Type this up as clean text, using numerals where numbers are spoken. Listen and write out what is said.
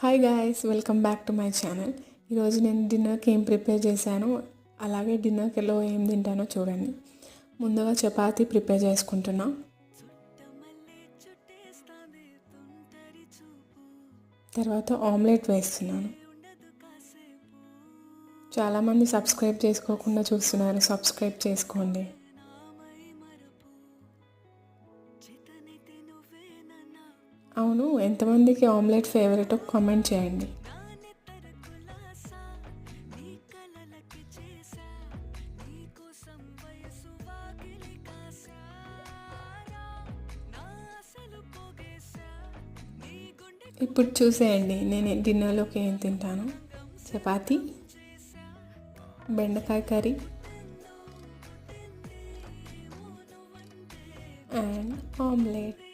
Hi guys, welcome back to my channel. ఈరోజు నేను డిన్నర్కి ఏం ప్రిపేర్ చేశాను, అలాగే డిన్నర్లో ఏం తింటానో చూడండి. ముందుగా చపాతీ ప్రిపేర్ చేసుకుంటున్నా. తర్వాత ఆమ్లెట్ వేస్తున్నాను. చాలామంది సబ్స్క్రైబ్ చేసుకోకుండా చూస్తున్నారు, సబ్స్క్రైబ్ చేసుకోండి. అవును, ఎంతమందికి ఆమ్లెట్ ఫేవరెట్ కామెంట్ చేయండి. ఇప్పుడు చూసేయండి నేను డిన్నర్లోకి ఏం తింటాను. చపాతీ, బెండకాయ కర్రీ అండ్ ఆమ్లెట్.